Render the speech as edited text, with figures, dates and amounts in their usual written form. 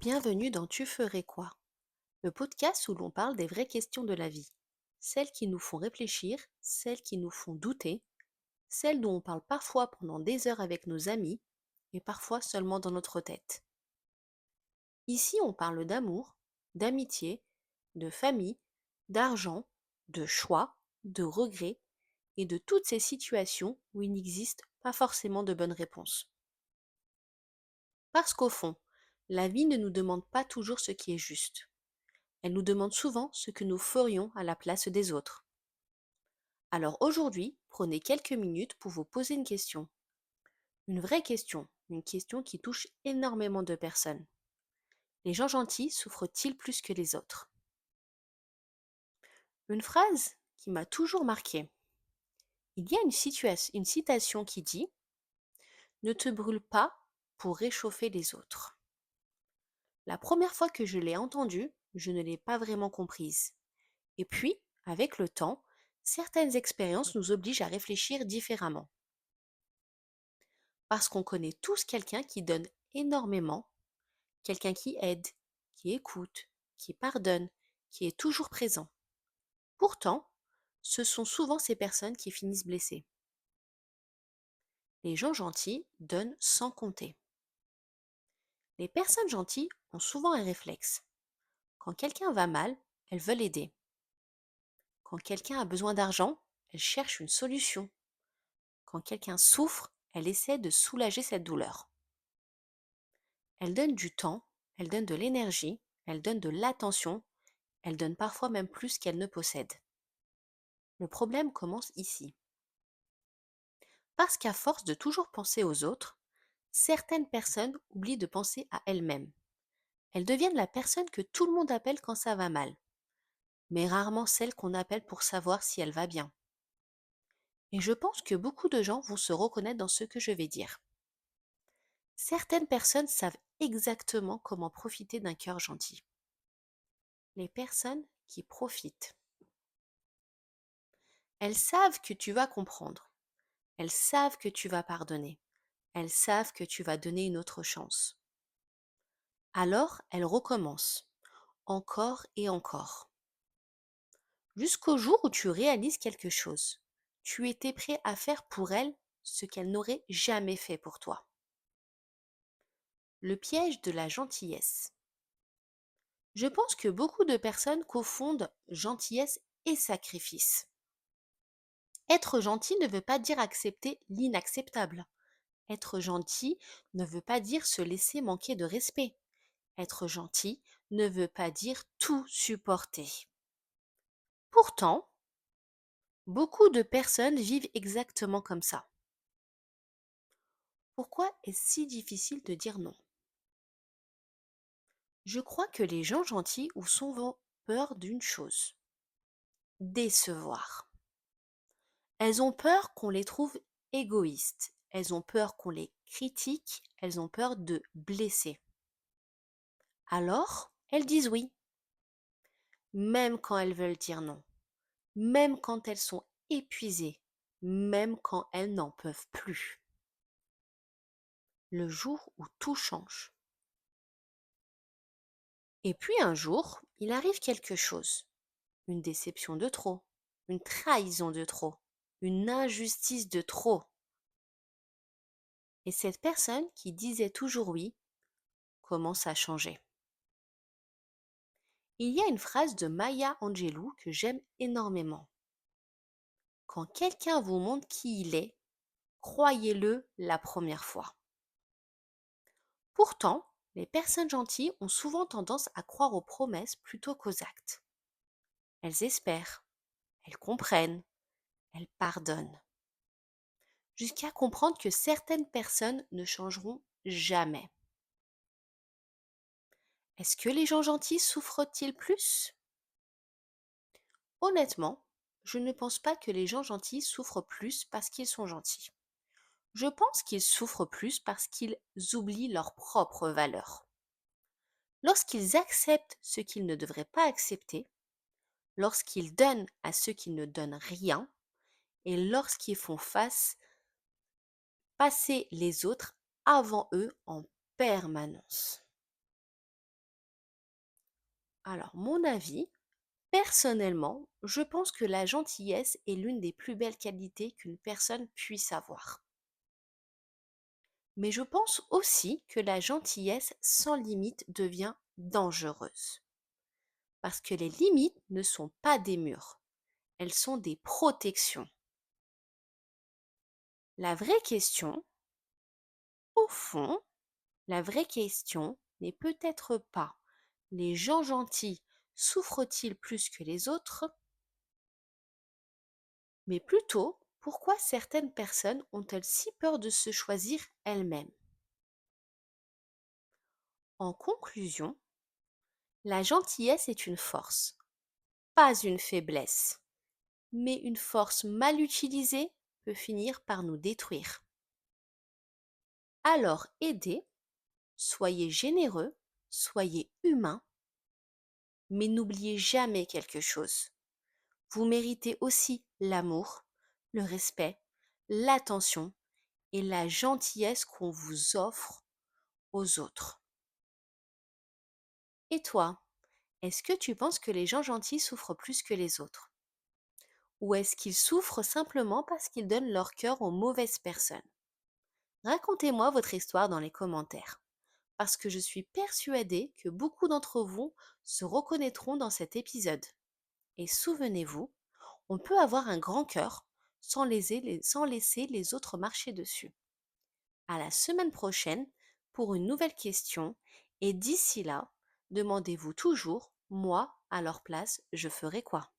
Bienvenue dans Tu ferais quoi? Le podcast où l'on parle des vraies questions de la vie. Celles qui nous font réfléchir, celles qui nous font douter, celles dont on parle parfois pendant des heures avec nos amis et parfois seulement dans notre tête. Ici, on parle d'amour, d'amitié, de famille, d'argent, de choix, de regrets et de toutes ces situations où il n'existe pas forcément de bonnes réponses. Parce qu'au fond, la vie ne nous demande pas toujours ce qui est juste. Elle nous demande souvent ce que nous ferions à la place des autres. Alors aujourd'hui, prenez quelques minutes pour vous poser une question. Une vraie question, une question qui touche énormément de personnes. Les gens gentils souffrent-ils plus que les autres? Une phrase qui m'a toujours marquée. Il y a une citation qui dit: Ne te brûle pas pour réchauffer les autres. La première fois que je l'ai entendue, je ne l'ai pas vraiment comprise. Et puis, avec le temps, certaines expériences nous obligent à réfléchir différemment. Parce qu'on connaît tous quelqu'un qui donne énormément, quelqu'un qui aide, qui écoute, qui pardonne, qui est toujours présent. Pourtant, ce sont souvent ces personnes qui finissent blessées. Les gens gentils donnent sans compter. Les personnes gentilles ont souvent un réflexe. Quand quelqu'un va mal, elles veulent aider. Quand quelqu'un a besoin d'argent, elles cherchent une solution. Quand quelqu'un souffre, elles essaient de soulager cette douleur. Elles donnent du temps, elles donnent de l'énergie, elles donnent de l'attention, elles donnent parfois même plus qu'elles ne possèdent. Le problème commence ici. Parce qu'à force de toujours penser aux autres, certaines personnes oublient de penser à elles-mêmes. Elles deviennent la personne que tout le monde appelle quand ça va mal, mais rarement celle qu'on appelle pour savoir si elle va bien. Et je pense que beaucoup de gens vont se reconnaître dans ce que je vais dire. Certaines personnes savent exactement comment profiter d'un cœur gentil. Les personnes qui profitent. Elles savent que tu vas comprendre. Elles savent que tu vas pardonner. Elles savent que tu vas donner une autre chance. Alors, elles recommencent, encore et encore, jusqu'au jour où tu réalises quelque chose. Tu étais prêt à faire pour elles ce qu'elles n'auraient jamais fait pour toi. Le piège de la gentillesse. Je pense que beaucoup de personnes confondent gentillesse et sacrifice. Être gentil ne veut pas dire accepter l'inacceptable. Être gentil ne veut pas dire se laisser manquer de respect. Être gentil ne veut pas dire tout supporter. Pourtant, beaucoup de personnes vivent exactement comme ça. Pourquoi est-ce si difficile de dire non? Je crois que les gens gentils ont souvent peur d'une chose: décevoir. Elles ont peur qu'on les trouve égoïstes. Elles ont peur qu'on les critique. Elles ont peur de blesser. Alors, elles disent oui, même quand elles veulent dire non. Même quand elles sont épuisées, même quand elles n'en peuvent plus. Le jour où tout change. Et puis un jour, il arrive quelque chose. Une déception de trop, une trahison de trop, une injustice de trop. Et cette personne qui disait toujours oui commence à changer. Il y a une phrase de Maya Angelou que j'aime énormément. Quand quelqu'un vous montre qui il est, croyez-le la première fois. Pourtant, les personnes gentilles ont souvent tendance à croire aux promesses plutôt qu'aux actes. Elles espèrent, elles comprennent, elles pardonnent, jusqu'à comprendre que certaines personnes ne changeront jamais. Est-ce que les gens gentils souffrent-ils plus? Honnêtement, je ne pense pas que les gens gentils souffrent plus parce qu'ils sont gentils. Je pense qu'ils souffrent plus parce qu'ils oublient leurs propres valeurs. Lorsqu'ils acceptent ce qu'ils ne devraient pas accepter, lorsqu'ils donnent à ceux qui ne donnent rien, et lorsqu'ils font passer les autres avant eux en permanence. Alors, mon avis, personnellement, je pense que la gentillesse est l'une des plus belles qualités qu'une personne puisse avoir. Mais je pense aussi que la gentillesse sans limite devient dangereuse. Parce que les limites ne sont pas des murs, elles sont des protections. La vraie question, au fond, la vraie question n'est peut-être pas les gens gentils souffrent-ils plus que les autres, mais plutôt pourquoi certaines personnes ont-elles si peur de se choisir elles-mêmes. En conclusion, la gentillesse est une force, pas une faiblesse, mais une force mal utilisée peut finir par nous détruire. Alors aidez, soyez généreux, soyez humain, mais n'oubliez jamais quelque chose. Vous méritez aussi l'amour, le respect, l'attention et la gentillesse qu'on vous offre aux autres. Et toi, est-ce que tu penses que les gens gentils souffrent plus que les autres? Ou est-ce qu'ils souffrent simplement parce qu'ils donnent leur cœur aux mauvaises personnes? Racontez-moi votre histoire dans les commentaires, parce que je suis persuadée que beaucoup d'entre vous se reconnaîtront dans cet épisode. Et souvenez-vous, on peut avoir un grand cœur sans laisser les autres marcher dessus. À la semaine prochaine pour une nouvelle question et d'ici là, demandez-vous toujours, moi, à leur place, je ferais quoi?